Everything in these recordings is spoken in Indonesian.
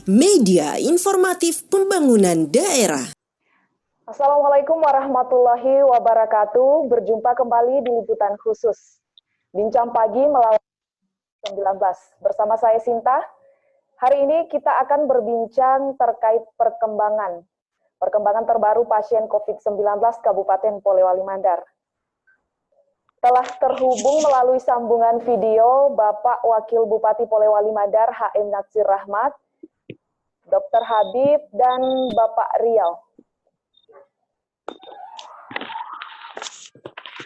Media Informatif Pembangunan Daerah. Assalamualaikum warahmatullahi wabarakatuh. Berjumpa kembali di liputan khusus Bincang Pagi melawan COVID-19 bersama saya Sinta. Hari ini kita akan berbincang terkait perkembangan terbaru pasien COVID-19 Kabupaten Polewali Mandar. Telah terhubung melalui sambungan video Bapak Wakil Bupati Polewali Mandar HM Natsir Rahmat, Dr. Habib, dan Bapak Riau.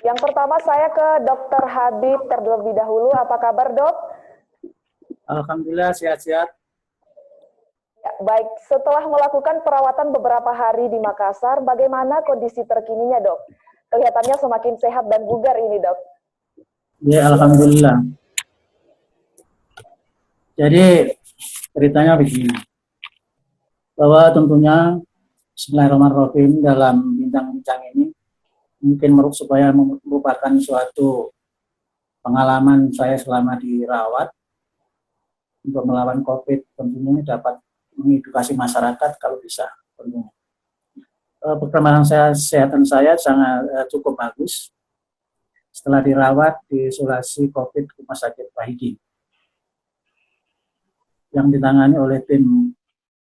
Yang pertama saya ke Dr. Habib terlebih dahulu. Apa kabar, Dok? Alhamdulillah sehat-sehat. Ya, baik, setelah melakukan perawatan beberapa hari di Makassar, bagaimana kondisi terkininya, Dok? Kelihatannya semakin sehat dan bugar ini, Dok. Ya, alhamdulillah. Jadi ceritanya begini, bahwa tentunya Bismillahirrahmanirrahim dalam bincang-bincang ini mungkin supaya merupakan suatu pengalaman saya selama dirawat untuk melawan COVID, tentunya dapat mengedukasi masyarakat kalau bisa. Tentunya perkembangan kesehatan saya sangat cukup bagus setelah dirawat di isolasi COVID Rumah Sakit Wahidin yang ditangani oleh tim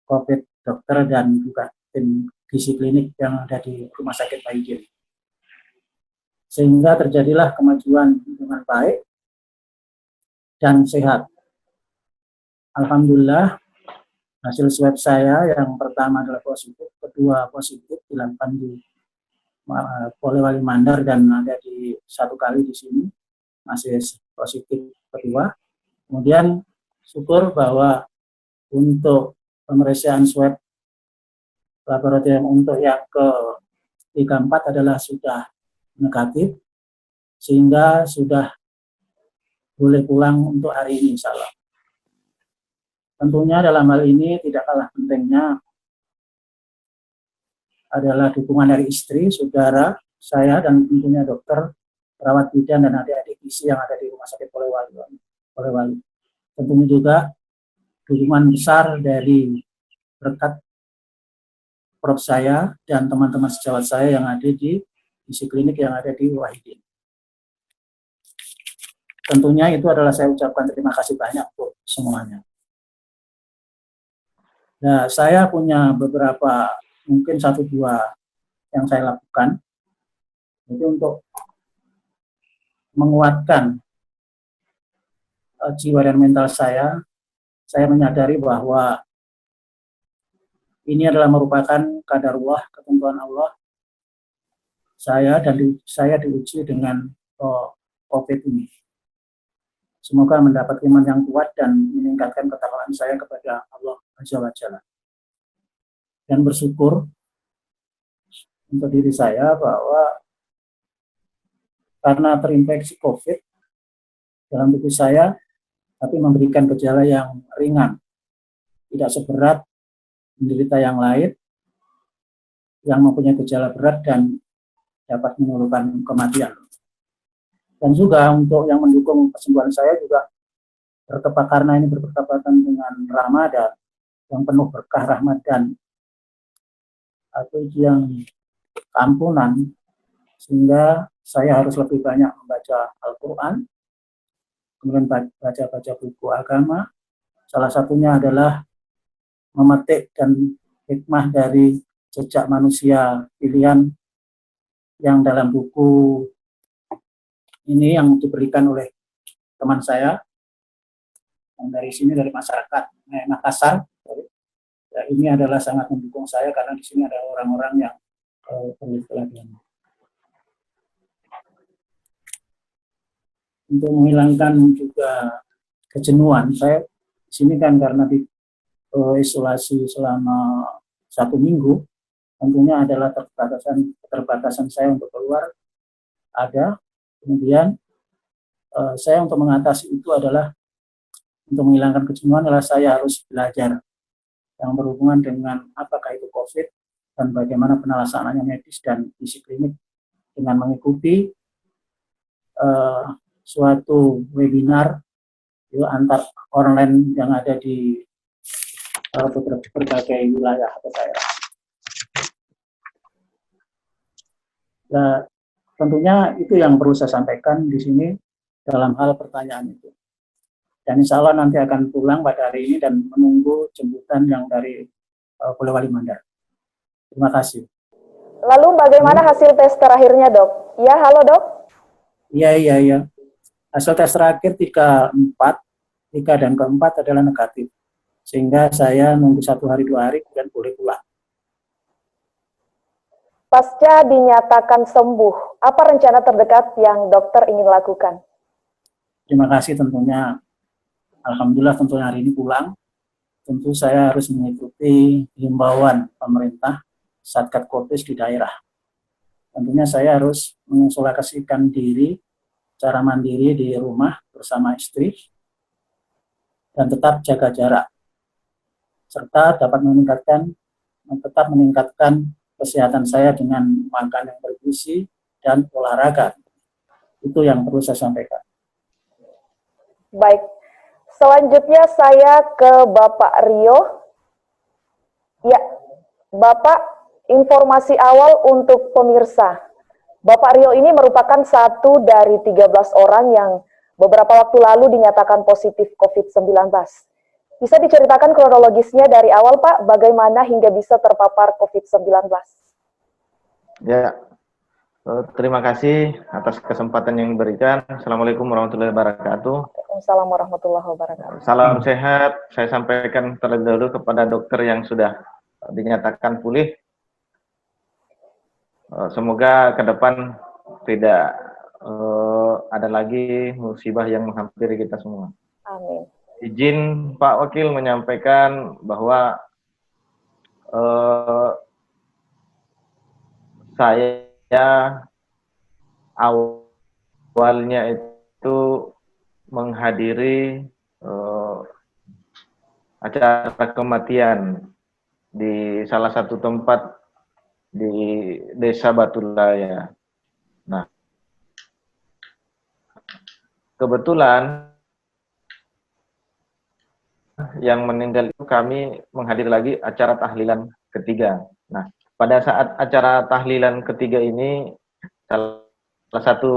COVID dokter dan juga tim gizi klinik yang ada di Rumah Sakit Wahidin. Sehingga terjadilah kemajuan dengan baik dan sehat. Alhamdulillah, hasil swab saya yang pertama adalah positif, kedua positif dilakukan di Polewali Mandar dan ada di satu kali di sini masih positif kedua. Kemudian syukur bahwa untuk pemeriksaan swab laboratorium untuk yang ke-34 adalah sudah negatif, sehingga sudah boleh pulang untuk hari ini insya Allah. Tentunya dalam hal ini tidak kalah pentingnya adalah dukungan dari istri, saudara, saya, dan tentunya dokter, perawat bidan, dan adik-adik gizi yang ada di Rumah Sakit Polewali. Tentunya juga dukungan besar dari berkat prof saya dan teman-teman sejawat saya yang ada di gizi klinik yang ada di Wahidin. Tentunya itu adalah saya ucapkan terima kasih banyak untuk semuanya. Nah, saya punya beberapa, mungkin 1-2 yang saya lakukan, itu untuk menguatkan jiwa dan mental saya menyadari bahwa ini adalah merupakan qadarullah, ketentuan Allah. Saya diuji dengan COVID ini. Semoga mendapat iman yang kuat dan meningkatkan ketakwaan saya kepada Allah Azza wa Jalla. Dan bersyukur untuk diri saya bahwa karena terinfeksi COVID dalam tubuh saya, tapi memberikan gejala yang ringan, tidak seberat menderita yang lain yang mempunyai gejala berat dan dapat menimbulkan kematian. Dan juga untuk yang mendukung kesembuhan saya juga karena ini bertepatan dengan Ramadan yang penuh berkah rahmat dan atau yang ampunan, sehingga saya harus lebih banyak membaca Al-Quran, kemudian baca buku agama. Salah satunya adalah memetik dan hikmah dari jejak manusia pilihan yang dalam buku ini yang diberikan oleh teman saya yang dari sini, dari masyarakat Makassar. Ya, ini adalah sangat mendukung saya karena di sini ada orang-orang yang berpelatihan. Untuk menghilangkan juga kejenuhan, saya di sini kan karena di isolasi selama 1 minggu, tentunya adalah keterbatasan saya untuk keluar ada. Kemudian saya untuk mengatasi itu adalah untuk menghilangkan kejenuhan adalah saya harus belajar yang berhubungan dengan apakah itu COVID dan bagaimana penelaksananya medis dan gizi klinik dengan mengikuti suatu webinar antar online yang ada di berbagai wilayah atau daerah. Nah, tentunya itu yang perlu saya sampaikan di sini dalam hal pertanyaan itu. Dan insya Allah nanti akan pulang pada hari ini dan menunggu jemputan yang dari Polewali Mandar. Terima kasih. Lalu bagaimana hasil tes terakhirnya, Dok? Ya, halo, Dok. Iya. Hasil tes terakhir 3 dan keempat adalah negatif. Sehingga saya nunggu 1 hari 2 hari kemudian boleh pulang. Pasca dinyatakan sembuh, apa rencana terdekat yang dokter ingin lakukan? Terima kasih tentunya. Alhamdulillah tentunya hari ini pulang. Tentu saya harus mengikuti himbauan pemerintah Satgas Covid di daerah. Tentunya saya harus mengisolasikan diri secara mandiri di rumah bersama istri dan tetap jaga jarak, serta dapat tetap meningkatkan kesehatan saya dengan makan yang bergizi dan olahraga. Itu yang perlu saya sampaikan. Baik, selanjutnya saya ke Bapak Rio. Ya, Bapak, informasi awal untuk pemirsa. Bapak Rio ini merupakan satu dari 13 orang yang beberapa waktu lalu dinyatakan positif COVID-19. Bisa diceritakan kronologisnya dari awal, Pak, bagaimana hingga bisa terpapar COVID-19? Ya, terima kasih atas kesempatan yang diberikan. Assalamualaikum warahmatullahi wabarakatuh. Waalaikumsalam warahmatullahi wabarakatuh. Salam sehat. Saya sampaikan terlebih dahulu kepada dokter yang sudah dinyatakan pulih. Semoga ke depan tidak ada lagi musibah yang menghampiri kita semua. Amin. Izin Pak Wakil menyampaikan bahwa saya awalnya itu menghadiri acara kematian di salah satu tempat di Desa Batulaya. Nah, kebetulan yang meninggal itu kami menghadiri lagi acara tahlilan ketiga. Nah, pada saat acara tahlilan ketiga ini, salah satu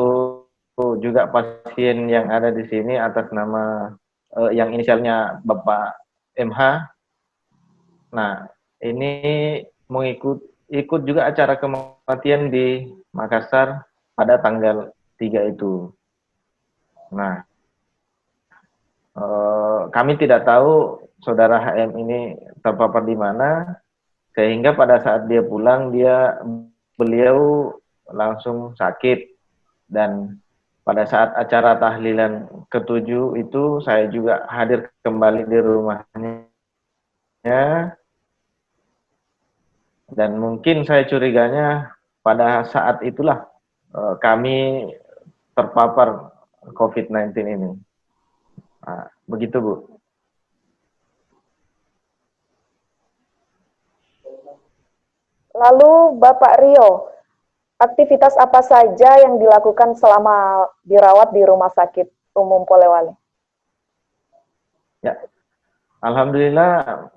juga pasien yang ada di sini atas nama yang inisialnya Bapak MH. Nah, ini ikut juga acara kematian di Makassar pada tanggal 3 itu. Nah, kami tidak tahu saudara HM ini terpapar di mana, sehingga pada saat dia pulang beliau langsung sakit. Dan pada saat acara tahlilan ke-7 itu saya juga hadir kembali di rumahnya, dan mungkin saya curiganya pada saat itulah kami terpapar COVID-19 ini. Nah, begitu, Bu. Lalu Bapak Rio, aktivitas apa saja yang dilakukan selama dirawat di Rumah Sakit Umum Polewali? Ya, alhamdulillah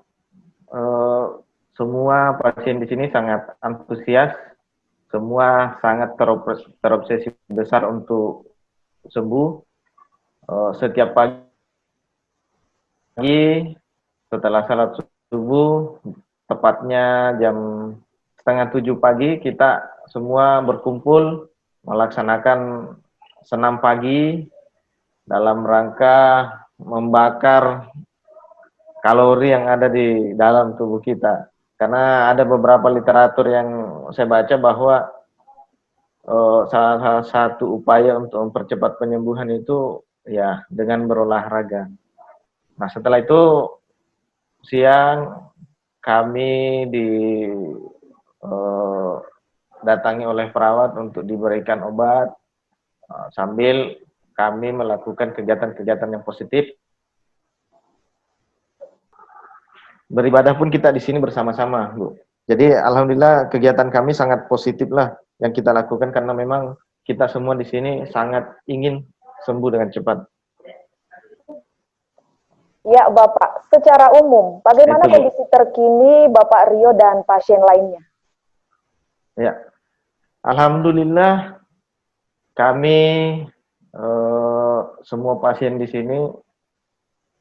semua pasien di sini sangat antusias, semua sangat terobsesi besar untuk sembuh. Setiap pagi setelah salat subuh, tepatnya jam 6:30 pagi, kita semua berkumpul melaksanakan senam pagi dalam rangka membakar kalori yang ada di dalam tubuh kita. Karena ada beberapa literatur yang saya baca bahwa salah satu upaya untuk mempercepat penyembuhan itu ya dengan berolahraga. Nah, setelah itu siang kami datangi oleh perawat untuk diberikan obat, sambil kami melakukan kegiatan-kegiatan yang positif. Beribadah pun kita di sini bersama-sama, Bu. Jadi alhamdulillah kegiatan kami sangat positif lah yang kita lakukan, karena memang kita semua di sini sangat ingin sembuh dengan cepat. Ya, Bapak. Secara umum, bagaimana Itu, Bu. kondisi terkini Bapak Rio dan pasien lainnya? Ya, alhamdulillah kami semua pasien di sini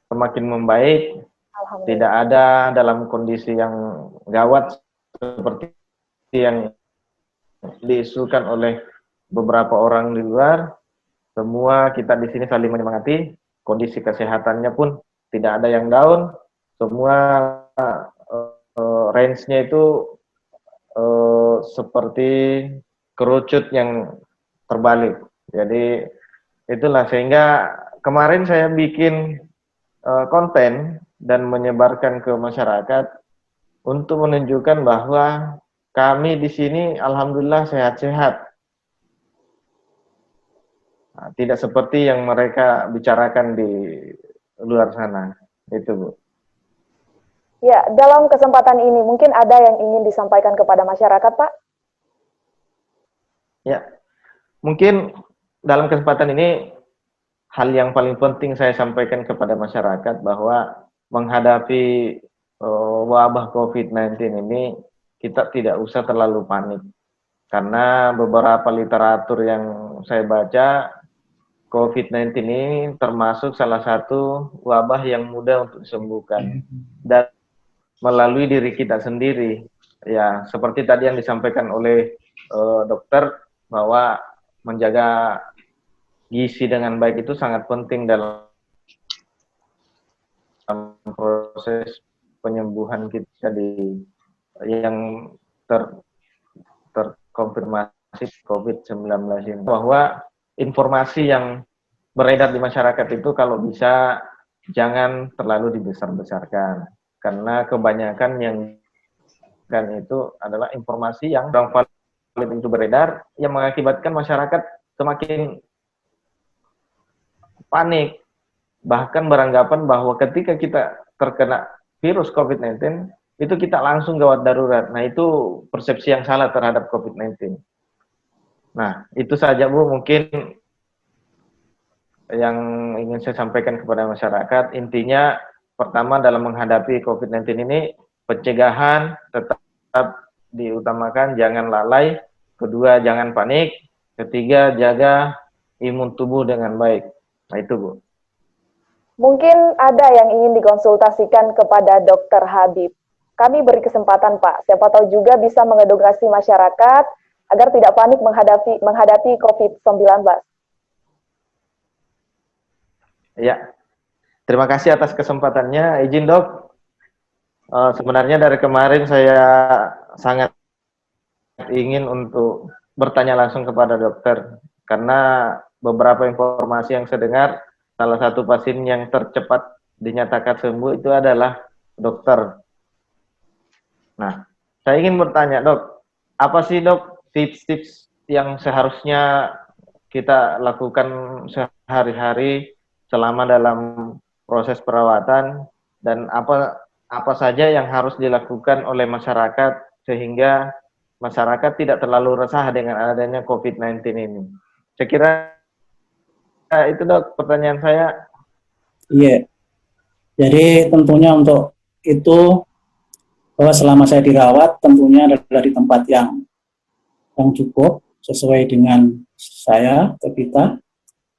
semakin membaik, Alhamdulillah. tidak ada dalam kondisi yang gawat seperti yang diisukan oleh beberapa orang di luar. Semua kita di sini saling menyemangati, kondisi kesehatannya pun tidak ada yang down, semua range-nya itu seperti kerucut yang terbalik. Jadi itulah sehingga kemarin saya bikin konten dan menyebarkan ke masyarakat untuk menunjukkan bahwa kami di sini alhamdulillah sehat-sehat. Nah, tidak seperti yang mereka bicarakan di luar sana. Itu, Bu. Ya, dalam kesempatan ini mungkin ada yang ingin disampaikan kepada masyarakat, Pak? Ya, mungkin dalam kesempatan ini hal yang paling penting saya sampaikan kepada masyarakat bahwa menghadapi wabah COVID-19 ini kita tidak usah terlalu panik. Karena beberapa literatur yang saya baca, COVID-19 ini termasuk salah satu wabah yang mudah untuk disembuhkan dan melalui diri kita sendiri. Ya, seperti tadi yang disampaikan oleh dokter bahwa menjaga gizi dengan baik itu sangat penting dalam proses penyembuhan kita yang terkonfirmasi COVID-19 ini. Bahwa informasi yang beredar di masyarakat itu kalau bisa jangan terlalu dibesar-besarkan. Karena kebanyakan yang kan itu adalah informasi yang valid itu beredar yang mengakibatkan masyarakat semakin panik, bahkan beranggapan bahwa ketika kita terkena virus COVID-19 itu kita langsung gawat darurat. Nah, itu persepsi yang salah terhadap COVID-19. Nah, itu saja, Bu, mungkin yang ingin saya sampaikan kepada masyarakat. Intinya pertama dalam menghadapi COVID-19 ini pencegahan tetap diutamakan, jangan lalai. Kedua, jangan panik. Ketiga, jaga imun tubuh dengan baik. Nah, itu, Bu. Mungkin ada yang ingin dikonsultasikan kepada Dokter Habib. Kami beri kesempatan, Pak. Siapa tahu juga bisa mengedukasi masyarakat agar tidak panik menghadapi COVID-19. Ya, terima kasih atas kesempatannya. Izin, Dok. Sebenarnya dari kemarin saya sangat ingin untuk bertanya langsung kepada dokter karena beberapa informasi yang saya dengar, salah satu pasien yang tercepat dinyatakan sembuh itu adalah dokter. Nah, saya ingin bertanya, Dok, apa sih, Dok, tips-tips yang seharusnya kita lakukan sehari-hari selama dalam proses perawatan dan apa saja yang harus dilakukan oleh masyarakat sehingga masyarakat tidak terlalu resah dengan adanya COVID-19 ini. Saya kira itu, Dok, pertanyaan saya. Iya, jadi tentunya untuk itu bahwa selama saya dirawat tentunya adalah di tempat yang cukup sesuai dengan saya atau kita.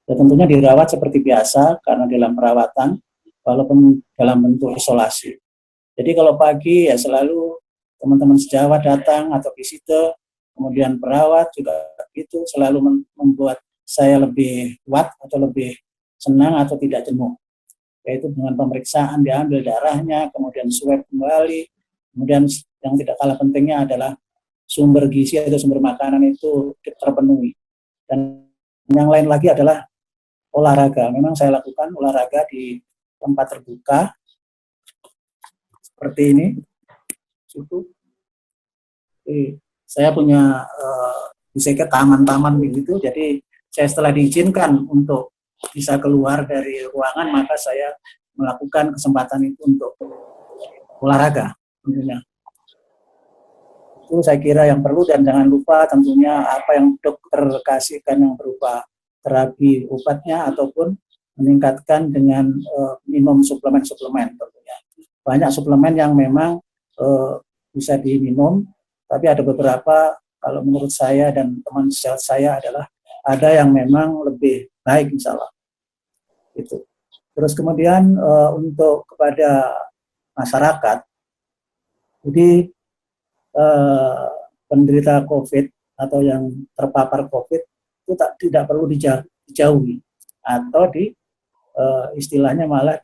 Ya, tentunya dirawat seperti biasa karena dalam perawatan walaupun dalam bentuk isolasi. Jadi kalau pagi ya selalu teman-teman sejawat datang atau visitor, kemudian perawat juga itu selalu membuat saya lebih kuat atau lebih senang atau tidak jenuh. Yaitu dengan pemeriksaan diambil darahnya, kemudian swab kembali, kemudian yang tidak kalah pentingnya adalah sumber gizi atau sumber makanan itu terpenuhi. Dan yang lain lagi adalah olahraga. Memang saya lakukan olahraga di tempat terbuka seperti ini. Itu saya punya bisa ke taman-taman begitu. Jadi saya setelah diizinkan untuk bisa keluar dari ruangan, maka saya melakukan kesempatan itu untuk olahraga tentunya. Itu saya kira yang perlu, dan jangan lupa tentunya apa yang dokter kasihkan yang berupa terapi obatnya ataupun meningkatkan dengan minum suplemen-suplemen tentunya. Banyak suplemen yang memang bisa diminum, tapi ada beberapa kalau menurut saya dan teman sejawat saya adalah ada yang memang lebih baik insya Allah. Itu. Terus kemudian untuk kepada masyarakat, jadi penderita COVID atau yang terpapar COVID itu tidak perlu dijauhi atau istilahnya malah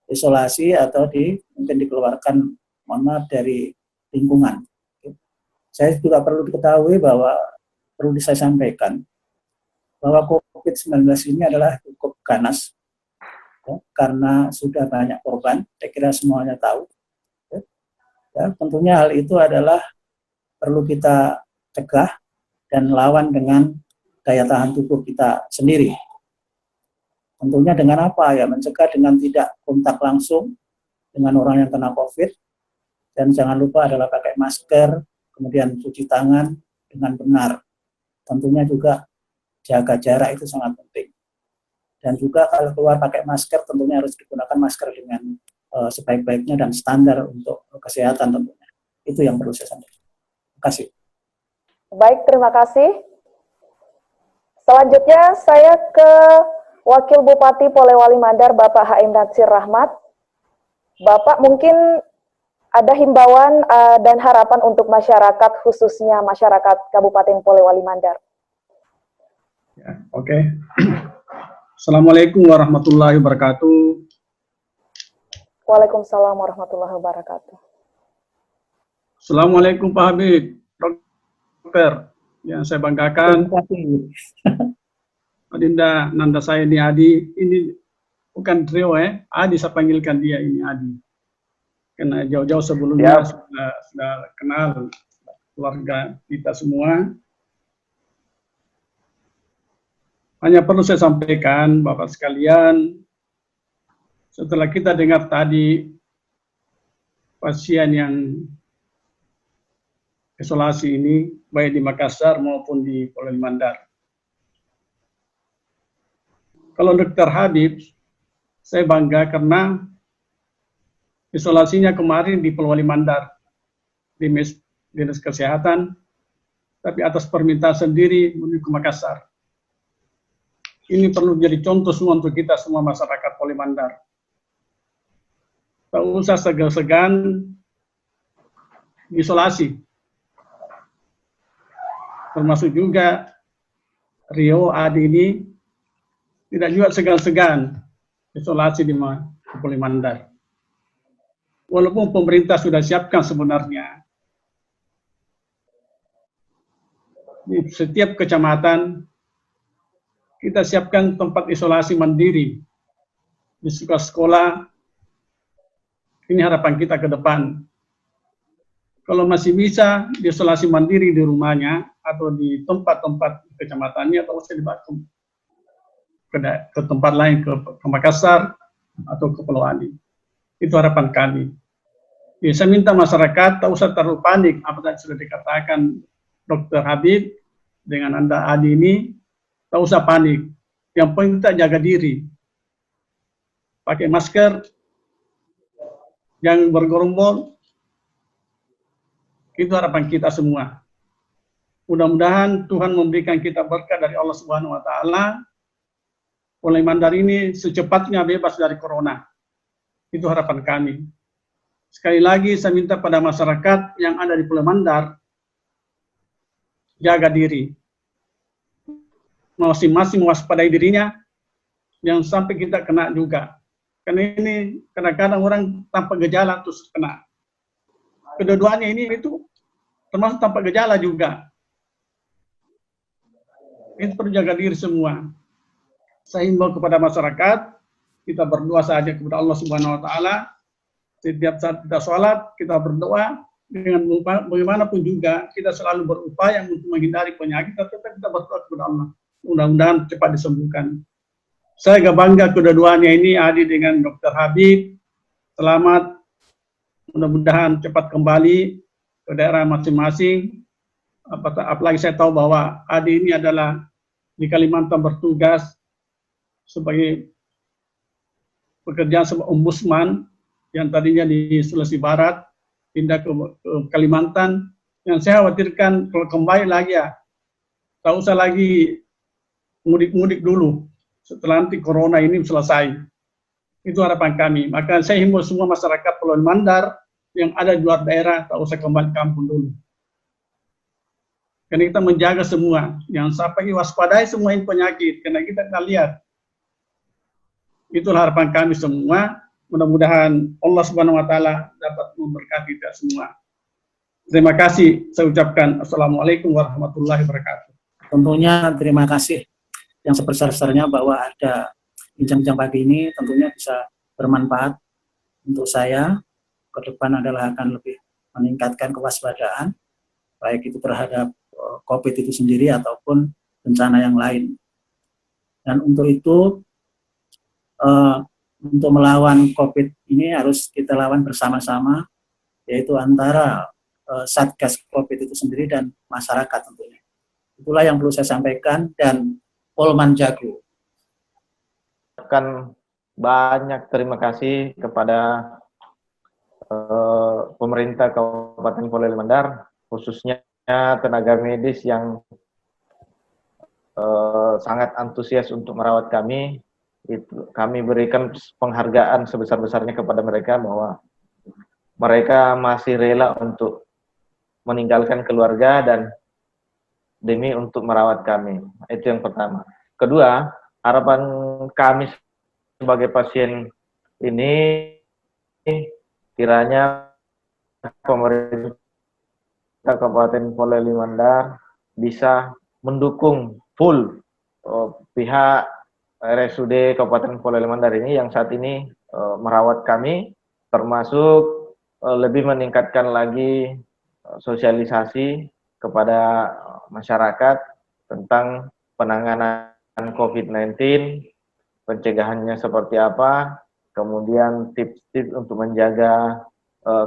isolasi atau mungkin dikeluarkan dari lingkungan. Saya juga perlu diketahui bahwa saya sampaikan bahwa COVID-19 ini adalah cukup ganas ya, karena sudah banyak korban. Saya kira semuanya tahu. Ya, tentunya hal itu adalah perlu kita cegah dan lawan dengan daya tahan tubuh kita sendiri. Tentunya dengan apa ya? Mencegah dengan tidak kontak langsung dengan orang yang kena COVID, dan jangan lupa adalah pakai masker, kemudian cuci tangan dengan benar. Tentunya juga jaga jarak itu sangat penting. Dan juga kalau keluar pakai masker, tentunya harus digunakan masker dengan sebaik-baiknya dan standar untuk kesehatan tentunya. Itu yang perlu saya sampaikan. Terima kasih. Baik, terima kasih. Selanjutnya saya ke Wakil Bupati Polewali Mandar, Bapak H.M. Natsir Rahmat. Bapak, mungkin ada himbauan dan harapan untuk masyarakat, khususnya masyarakat Kabupaten Polewali Mandar. Ya, oke. Assalamualaikum warahmatullahi wabarakatuh. Waalaikumsalam warahmatullahi wabarakatuh. Assalamualaikum Pak Habib, dokter yang saya banggakan. Terima kasih. Adinda Nanda saya ini Adi, ini bukan trio Adi saya panggilkan dia ini Adi. Karena jauh-jauh sebelumnya sudah kenal keluarga kita semua. Hanya perlu saya sampaikan Bapak sekalian, setelah kita dengar tadi pasien yang isolasi ini, baik di Makassar maupun di Polewali Mandar. Kalau Dr. Habib, saya bangga karena isolasinya kemarin di Polewali Mandar, di Dinas Kesehatan, tapi atas permintaan sendiri menuju ke Makassar. Ini perlu jadi contoh semua untuk kita semua masyarakat Polewali Mandar. Tak usah segan-segan isolasi. Termasuk juga Rio Adi ini tidak juga segan-segan isolasi di Polewali Mandar. Walaupun pemerintah sudah siapkan sebenarnya di setiap kecamatan kita siapkan tempat isolasi mandiri di sekolah. Ini harapan kita ke depan. Kalau masih bisa isolasi mandiri di rumahnya atau di tempat-tempat kecamatannya, atau usah dibawa ke tempat lain, ke Makassar atau ke Polewali. Itu harapan kami. Ya, saya minta masyarakat tak usah terlalu panik apa yang sudah dikatakan Dr. Habib dengan Anda Adi ini, tak usah panik. Yang penting kita jaga diri. Pakai masker, jangan bergerombol. Itu harapan kita semua. Mudah-mudahan Tuhan memberikan kita berkah dari Allah Subhanahu wa taala. Polewali Mandar ini secepatnya bebas dari corona. Itu harapan kami. Sekali lagi saya minta pada masyarakat yang ada di Polewali Mandar, jaga diri. Masing-masing mewaspadai dirinya, yang sampai kita kena juga. Karena ini kadang-kadang orang tanpa gejala terus kena. Kedua-duanya ini itu termasuk tanpa gejala juga. Itu perlu jaga diri semua. Saya himbau kepada masyarakat, kita berdoa saja kepada Allah Subhanahu wa taala. Setiap saat kita sholat, kita berdoa dengan bagaimanapun juga kita selalu berupaya untuk menghindari penyakit, tetap kita berdoa kepada Allah. Mudah-mudahan cepat disembuhkan. Saya agak bangga kedua-duanya ini Adi dengan Dr. Habib. Selamat. Mudah-mudahan cepat kembali ke daerah masing-masing. Apalagi saya tahu bahwa Adi ini adalah di Kalimantan bertugas sebagai pekerjaan sebagai ombudsman yang tadinya di Sulawesi Barat, pindah ke Kalimantan. Yang saya khawatirkan kalau kembali lagi ya, tak usah lagi mudik-mudik dulu setelah nanti corona ini selesai. Itu harapan kami. Maka saya himbau semua masyarakat Pulau Mandar yang ada di luar daerah, tak usah kembali kampung dulu. Karena kita menjaga semua, yang sampai waspadai semua ini penyakit, karena kita tidak lihat. Itulah harapan kami semua. Mudah-mudahan Allah Subhanahu Wa Taala dapat memberkati kita semua. Terima kasih. Saya ucapkan Assalamualaikum warahmatullahi wabarakatuh. Tentunya terima kasih yang sebesar-besarnya bahwa ada bincang-bincang pagi ini, tentunya bisa bermanfaat untuk saya. Ke depan adalah akan lebih meningkatkan kewaspadaan, baik itu terhadap COVID itu sendiri ataupun bencana yang lain. Dan untuk itu, untuk melawan COVID ini harus kita lawan bersama-sama, yaitu antara Satgas COVID itu sendiri dan masyarakat tentunya. Itulah yang perlu saya sampaikan, dan Polman Jago. Akan banyak terima kasih kepada pemerintah Kabupaten Polewali Mandar, khususnya tenaga medis yang sangat antusias untuk merawat kami. Itu kami berikan penghargaan sebesar-besarnya kepada mereka bahwa mereka masih rela untuk meninggalkan keluarga dan demi untuk merawat kami. Itu yang pertama. Kedua, harapan kami sebagai pasien ini kiranya pemerintah Kabupaten Polewali Mandar bisa mendukung full pihak RSUD Kabupaten Polewali Mandar ini yang saat ini merawat kami, termasuk lebih meningkatkan lagi sosialisasi kepada masyarakat tentang penanganan COVID-19, pencegahannya seperti apa, kemudian tips-tips untuk menjaga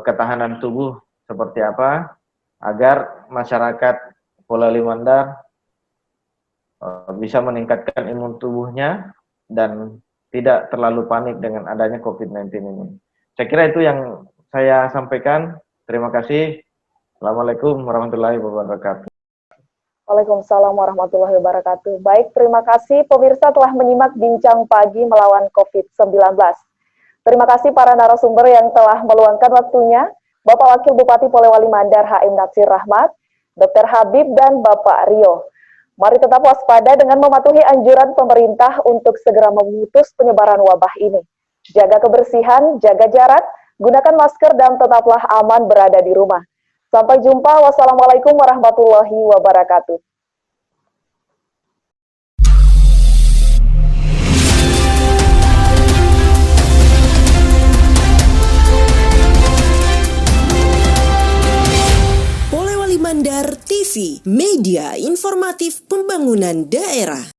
ketahanan tubuh seperti apa, agar masyarakat Polewali Mandar bisa meningkatkan imun tubuhnya dan tidak terlalu panik dengan adanya COVID-19 ini. Saya kira itu yang saya sampaikan. Terima kasih. Assalamualaikum warahmatullahi wabarakatuh. Waalaikumsalam warahmatullahi wabarakatuh. Baik, terima kasih pemirsa telah menyimak Bincang Pagi melawan COVID-19. Terima kasih para narasumber yang telah meluangkan waktunya, Bapak Wakil Bupati Polewali Mandar HM Natsir Rahmat, Dr. Habib, dan Bapak Rio. Mari tetap waspada dengan mematuhi anjuran pemerintah untuk segera memutus penyebaran wabah ini. Jaga kebersihan, jaga jarak, gunakan masker, dan tetaplah aman berada di rumah. Sampai jumpa. Wassalamualaikum warahmatullahi wabarakatuh. Polewali Mandar TV, media informatif pembangunan daerah.